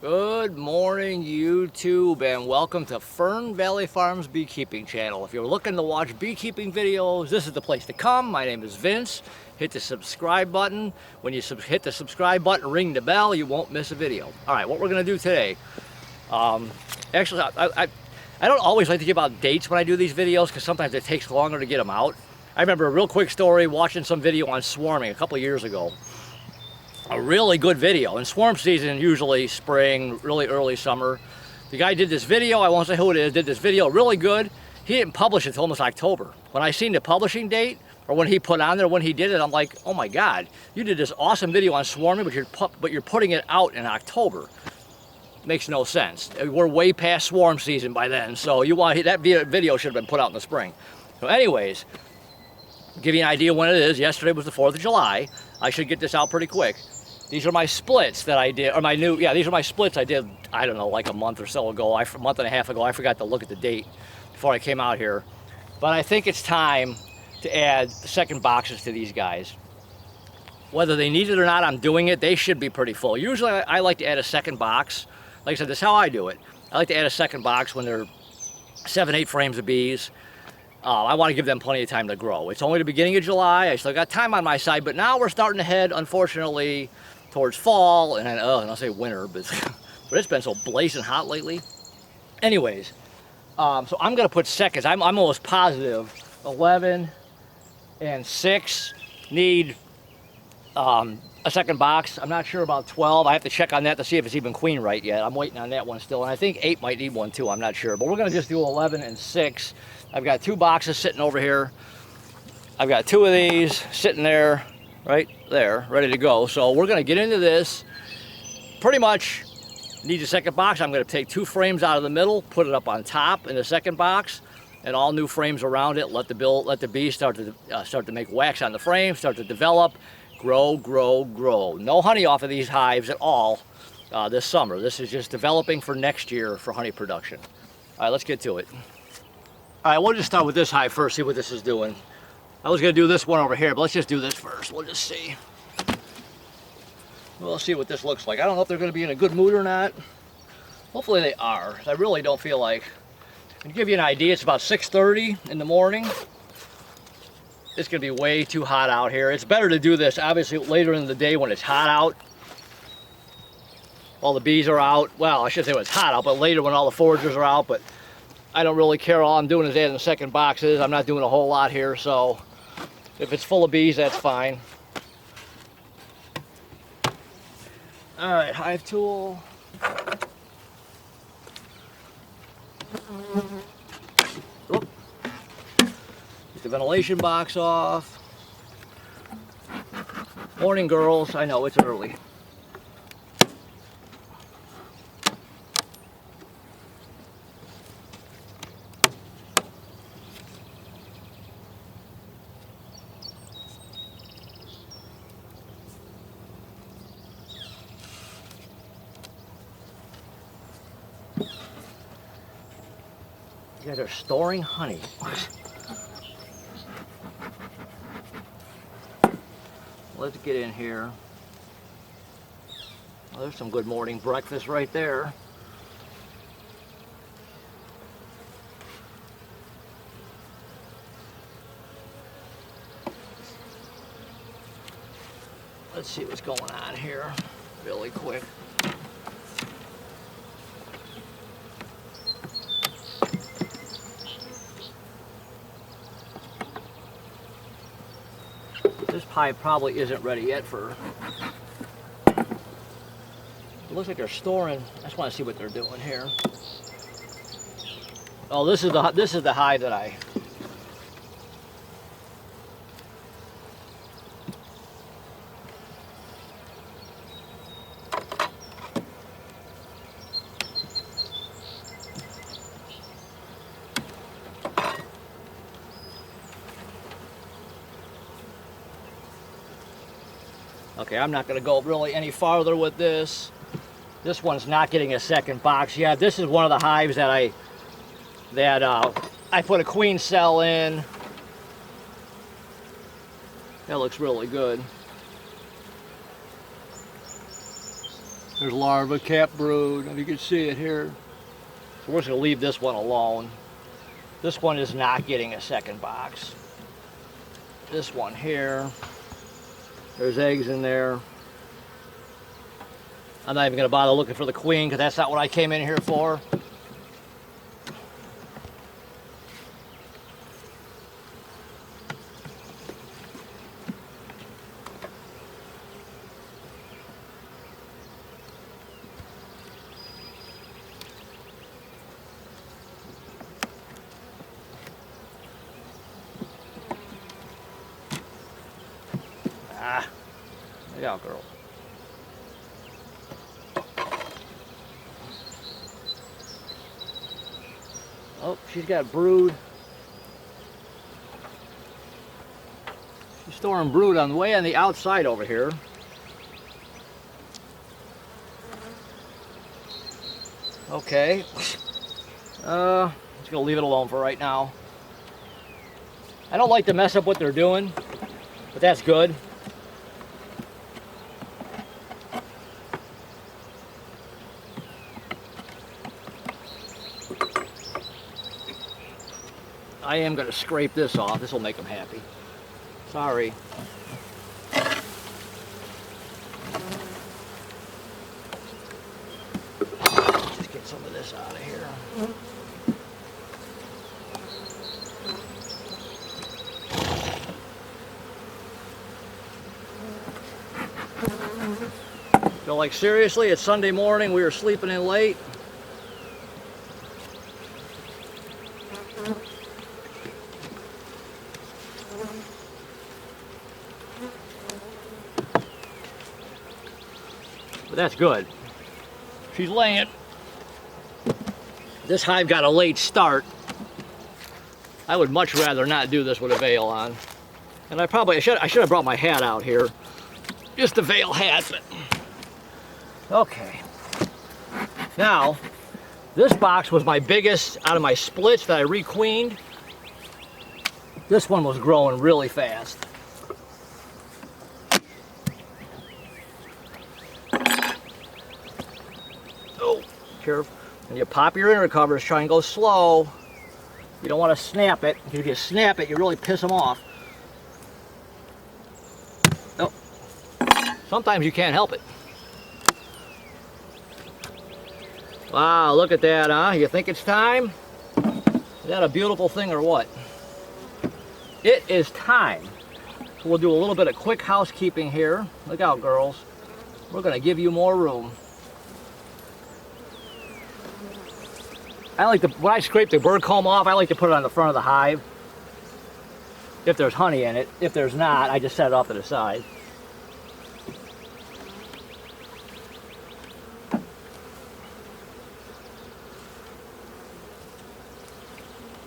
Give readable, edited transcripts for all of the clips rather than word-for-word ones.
Good morning, YouTube, and welcome to Fernvalley Farms Beekeeping channel. If you're looking to watch beekeeping videos, this is the place to come. My name is Vince. Hit the subscribe button. When you hit the subscribe button, ring the bell, you won't miss a video. All right, what we're going to do today. Actually, I don't always like to give out dates when I do these videos because sometimes it takes longer to get them out. I remember a real quick story watching some video on swarming a couple of years ago. A really good video. And swarm season usually spring, really early summer. The guy did this video, I won't say who it is, did this video really good. He didn't publish it until almost October. When I seen the publishing date, or when he put on there when he did it, I'm like, oh my God, you did this awesome video on swarming, but you're putting it out in October. Makes no sense. We're way past swarm season by then, so that video should have been put out in the spring. So anyways, give you an idea when it is. Yesterday was the 4th of July. I should get this out pretty quick. These are my splits that I did, or these are my splits I did, I don't know, like a month or so ago, a month and a half ago. I forgot to look at the date before I came out here. But I think it's time to add second boxes to these guys. Whether they need it or not, I'm doing it. They should be pretty full. Usually I like to add a second box. Like I said, this is how I do it. I like to add a second box when they're 7-8 frames of bees. I want to give them plenty of time to grow. It's only the beginning of July. I still got time on my side, but now we're starting to head, unfortunately, towards fall, and I'll say winter, but it's been so blazing hot lately. Anyways, so I'm going to put seconds. I'm almost positive 11 and 6 need a second box. I'm not sure about 12. I have to check on that to see if it's even queen right yet. I'm waiting on that one still, and I think 8 might need one too. I'm not sure, but we're going to just do 11 and 6. I've got 2 boxes sitting over here. I've got 2 of these sitting there, right there, ready to go. So we're going to get into this. Pretty much needs a second box. I'm going to take 2 frames out of the middle, put it up on top in the second box, and all new frames around it. Let the bees start to make wax on the frame, start to develop, grow, grow, grow. No honey off of these hives at all this summer. This is just developing for next year for honey production. All right, let's get to it. All right, we'll just start with this hive first, see what this is doing. I was going to do this one over here, but let's just do this first. We'll just see. We'll see what this looks like. I don't know if they're going to be in a good mood or not. Hopefully they are. I really don't feel like. To give you an idea, it's about 6:30 in the morning. It's going to be way too hot out here. It's better to do this, obviously, later in the day when it's hot out. All the bees are out. Well, I should say when it's hot out, but later when all the foragers are out. But I don't really care. All I'm doing is adding the second boxes. I'm not doing a whole lot here, so if it's full of bees, that's fine. All right, hive tool. Oop. Get the ventilation box off. Morning, girls. I know it's early. You guys are storing honey. Let's get in here. Well, there's some good morning breakfast right there. Let's see what's going on here really quick. This hive probably isn't ready yet for. It looks like they're storing. I just want to see what they're doing here. Oh, this is the hive that I. Okay, I'm not going to go really any farther with this. This one's not getting a second box. Yeah, this is one of the hives that I put a queen cell in. That looks really good. There's larva, cap brood, if you can see it here. So we're just gonna leave this one alone. This one is not getting a second box. This one here, there's eggs in there. I'm not even gonna bother looking for the queen because that's not what I came in here for. Look out, girl. Oh, she's got brood. She's storing brood on the way on the outside over here. Okay. Just gonna leave it alone for right now. I don't like to mess up what they're doing, but that's good. I am going to scrape this off. This will make them happy. Sorry. Just get some of this out of here. So, like, seriously, it's Sunday morning. We were sleeping in late. But that's good. She's laying. This hive got a late start. I would much rather not do this with a veil on. And I should have brought my hat out here. Just a veil hat, but okay. Now, this box was my biggest out of my splits that I requeened. This one was growing really fast. Oh, careful. When you pop your inner covers, try and go slow. You don't want to snap it. If you snap it, you really piss them off. Oh. Sometimes you can't help it. Wow, look at that, huh? You think it's time? Is that a beautiful thing or what? It is time. So we'll do a little bit of quick housekeeping here. Look out, girls. We're going to give you more room. When I scrape the bird comb off, I like to put it on the front of the hive. If there's honey in it. If there's not, I just set it off to the side.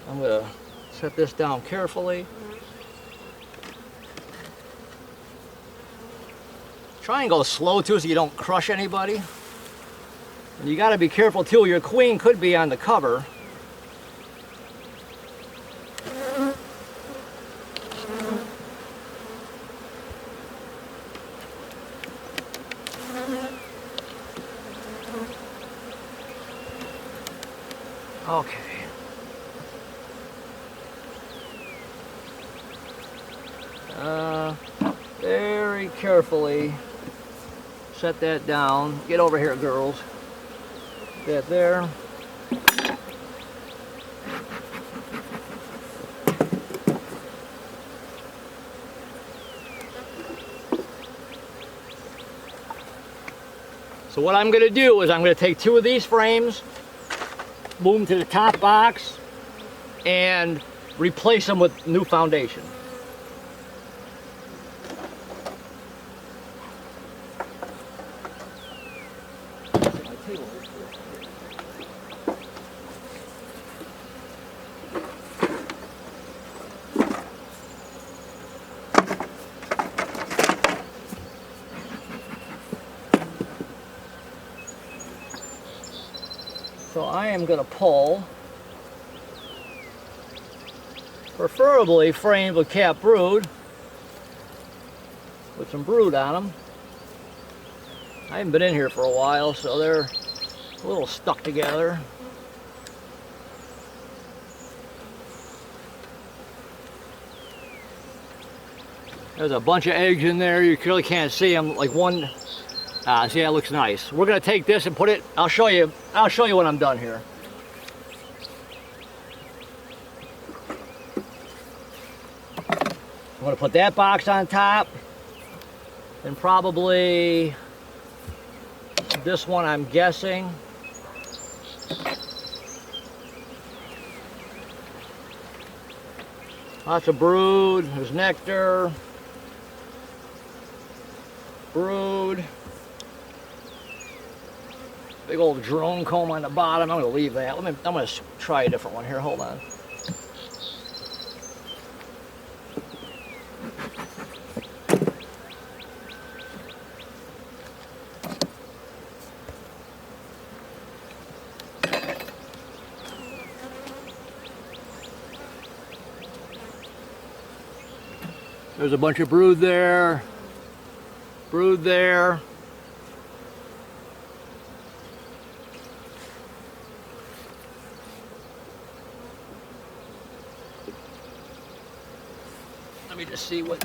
I'm going to set this down carefully. Try and go slow too so you don't crush anybody. And you got to be careful too, your queen could be on the cover. Okay. Very carefully set that down. Get over here, girls. That there. So what I'm going to do is I'm going to take two of these frames, move them to the top box, and replace them with new foundation. So I am going to pull, preferably framed with cap brood, with some brood on them. I haven't been in here for a while, so they're a little stuck together. There's a bunch of eggs in there. You really can't see them. Like one, see, that looks nice. We're gonna take this and put it. I'll show you when I'm done here. I'm gonna put that box on top, and probably this one, I'm guessing. Lots of brood. There's nectar. Brood. Big old drone comb on the bottom. I'm gonna leave that. I'm gonna try a different one here. Hold on. There's a bunch of brood there. Brood there. Let me just see what.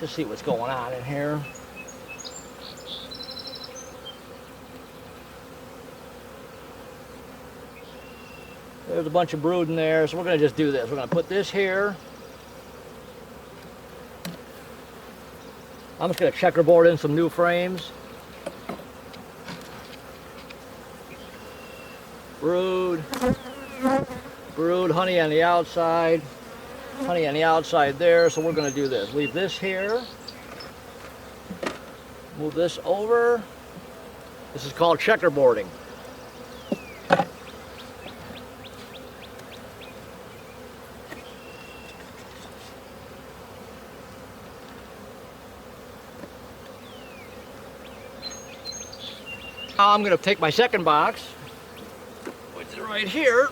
Just see what's going on in here. There's a bunch of brood in there, so we're going to just do this. We're going to put this here. I'm just going to checkerboard in some new frames. Brood. Brood, honey on the outside. Honey on the outside there, so we're going to do this. Leave this here. Move this over. This is called checkerboarding. Now I'm going to take my second box, which is right here.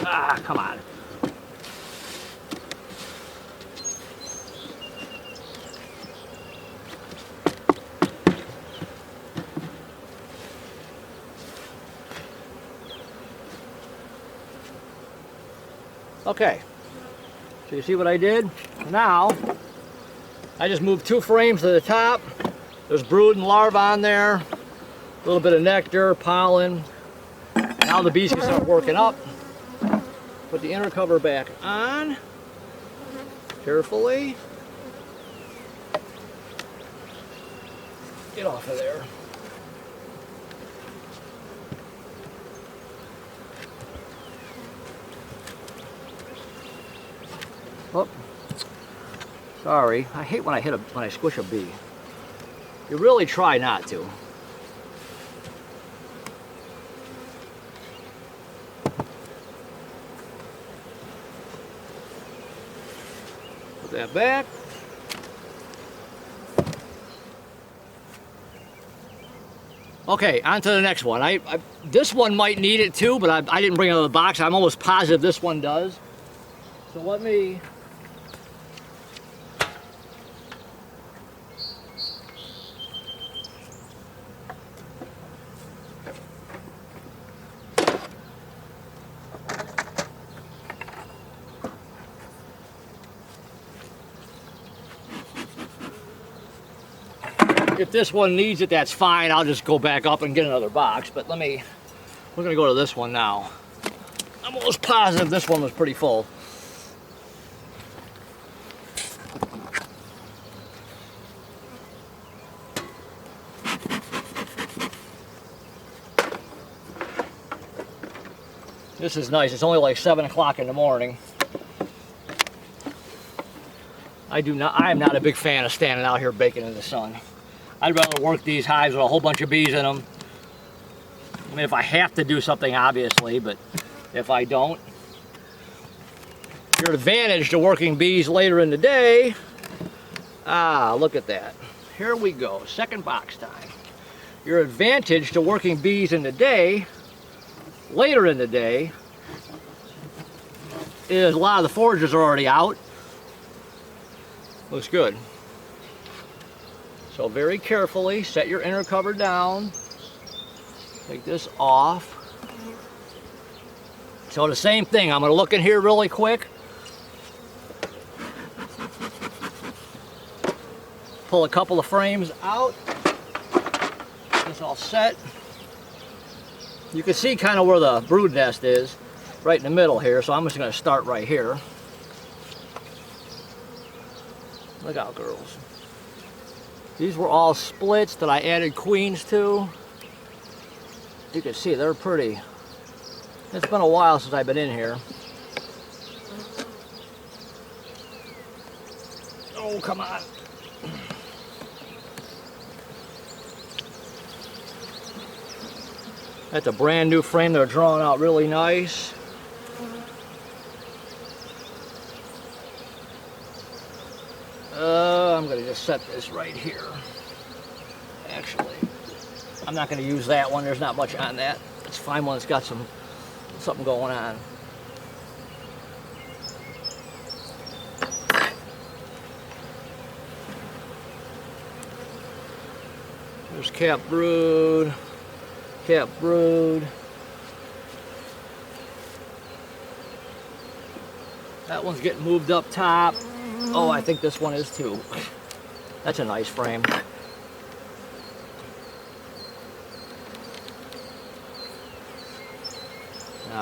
Ah, come on. Okay, so you see what I did? Now, I just moved 2 frames to the top. There's brood and larvae on there. A little bit of nectar, pollen. Now the bees can start working up. Put the inner cover back on. Carefully. Get off of there. Oh, sorry. I hate when I squish a bee. You really try not to. Put that back. Okay, on to the next one. This one might need it too, but I didn't bring it out of the box. I'm almost positive this one does. So let me. If this one needs it, that's fine. I'll just go back up and get another box. But we're going to go to this one now. I'm almost positive this one was pretty full. This is nice. It's only like 7 o'clock in the morning. I am not a big fan of standing out here baking in the sun. I'd rather work these hives with a whole bunch of bees in them. I mean, if I have to do something, obviously, but if I don't, Your advantage to working bees later in the day. Ah, look at that. Here we go, second box time. Your advantage to working bees in the day, later in the day, is a lot of the foragers are already out. Looks good. So very carefully set your inner cover down. Take this off. So the same thing, I'm going to look in here really quick. Pull a couple of frames out. It's all set. You can see kind of where the brood nest is, right in the middle here, so I'm just going to start right here. Look out, girls. These were all splits that I added queens to. You can see they're pretty. It's been a while since I've been in here. Oh, come on. That's a brand new frame. They're drawn out really nice. I'm going to just set this right here. Actually, I'm not going to use that one. There's not much on that. Let's find one that's got something going on. There's cap brood. Cap brood. That one's getting moved up top. Oh, I think this one is too. That's a nice frame.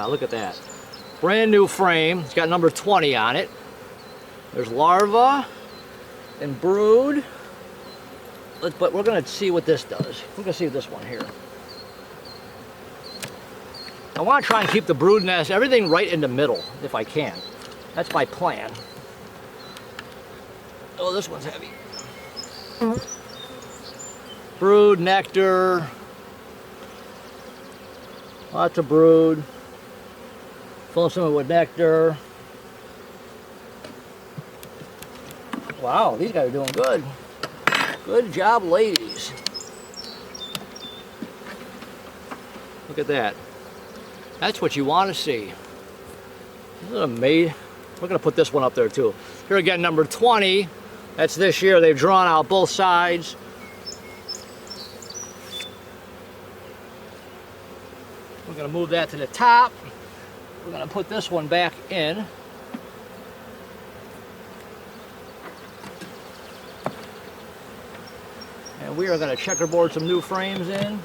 Look at that. Brand new frame. It's got number 20 on it. There's larva and brood. But we're going to see what this does. We're going to see this one here. I want to try and keep the brood nest, everything right in the middle, if I can. That's my plan. Oh, this one's heavy. Brood, nectar. Lots of brood. Fill some with nectar. Wow, these guys are doing good. Good job, ladies. Look at that. That's what you want to see. Isn't it amazing? We're going to put this one up there too. Here again, number 20. That's this year. They've drawn out both sides. We're going to move that to the top. We're going to put this one back in. And we are going to checkerboard some new frames in.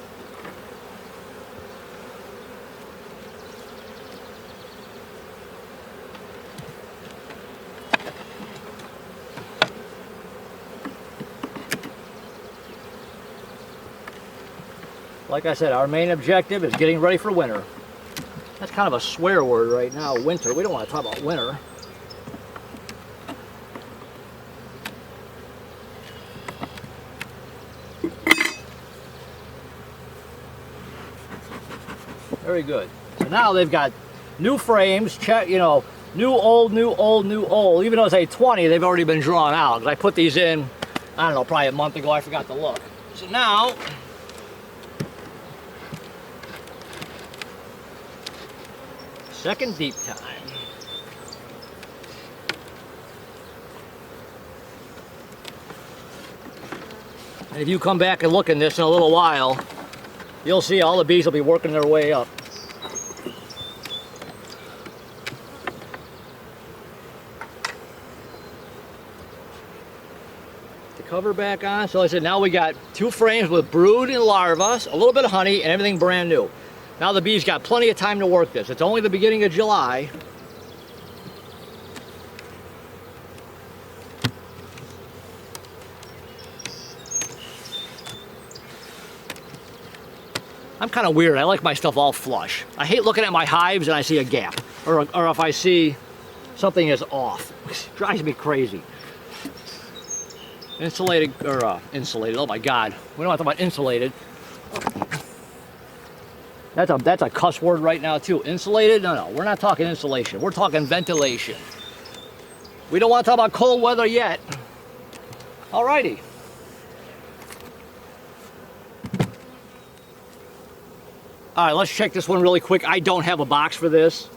Like I said, our main objective is getting ready for winter. That's kind of a swear word right now, winter. We don't want to talk about winter. Very good. So now they've got new frames, you know, new, old, new, old, new, old. Even though it's a 20, they've already been drawn out. Because I put these in, I don't know, probably a month ago. I forgot to look. So now, second deep time. And if you come back and look in this in a little while, you'll see all the bees will be working their way up. The cover back on. So like I said, now we got 2 frames with brood and larvae, a little bit of honey, and everything brand new. Now the bees got plenty of time to work this. It's only the beginning of July. I'm kind of weird. I like my stuff all flush. I hate looking at my hives and I see a gap. Or if I see something is off. It drives me crazy. Insulated, or insulated, oh my God. We don't have to talk about insulated. That's a cuss word right now too. Insulated? No, we're not talking insulation. We're talking ventilation. We don't want to talk about cold weather yet. Alrighty. All right, let's check this one really quick. I don't have a box for this.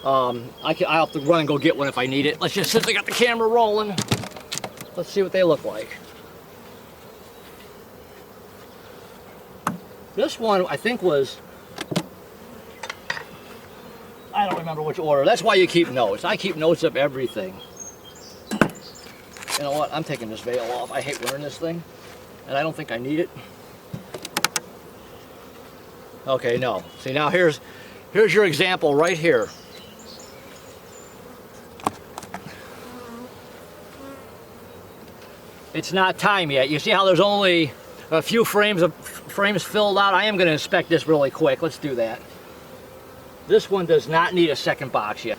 I'll have to run and go get one if I need it. Let's just, since I got the camera rolling, let's see what they look like. This one, I think, was, I don't remember which order. That's why you keep notes. I keep notes of everything. You know what? I'm taking this veil off. I hate wearing this thing, and I don't think I need it. Okay, no. See, now here's your example right here. It's not time yet. You see how there's only a few frames filled out? I am going to inspect this really quick. Let's do that. This one does not need a second box yet.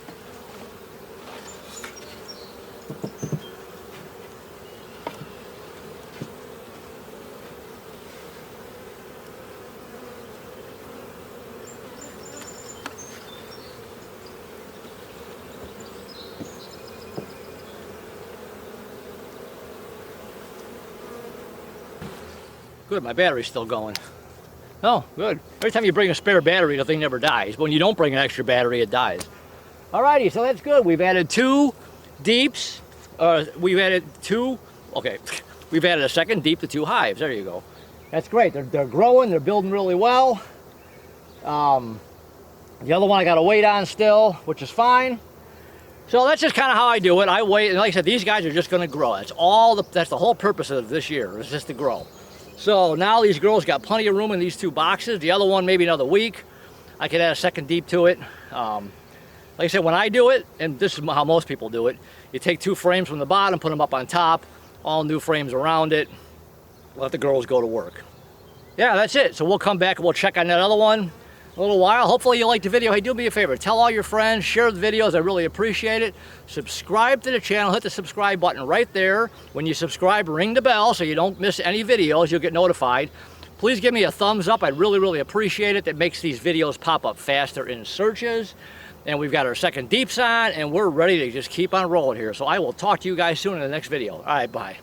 Good, my battery's still going. Oh, good. Every time you bring a spare battery, the thing never dies. But when you don't bring an extra battery, it dies. Alrighty, so that's good. We've added 2 deeps. We've added a second deep to 2 hives. There you go. That's great. They're growing. They're building really well. The other one I got to wait on still, which is fine. So that's just kind of how I do it. I wait, and like I said, these guys are just going to grow. That's the whole purpose of this year, is just to grow. So now these girls got plenty of room in these 2 boxes. The other one, maybe another week. I could add a second deep to it. Like I said, when I do it, and this is how most people do it, you take 2 frames from the bottom, put them up on top, all new frames around it, let the girls go to work. Yeah, that's it. So we'll come back and we'll check on that other one a little while. Hopefully you liked the video. Hey, do me a favor. Tell all your friends. Share the videos. I really appreciate it. Subscribe to the channel. Hit the subscribe button right there. When you subscribe, ring the bell so you don't miss any videos. You'll get notified. Please give me a thumbs up. I'd really, really appreciate it. That makes these videos pop up faster in searches. And we've got our second deeps on, and we're ready to just keep on rolling here. So I will talk to you guys soon in the next video. All right, bye.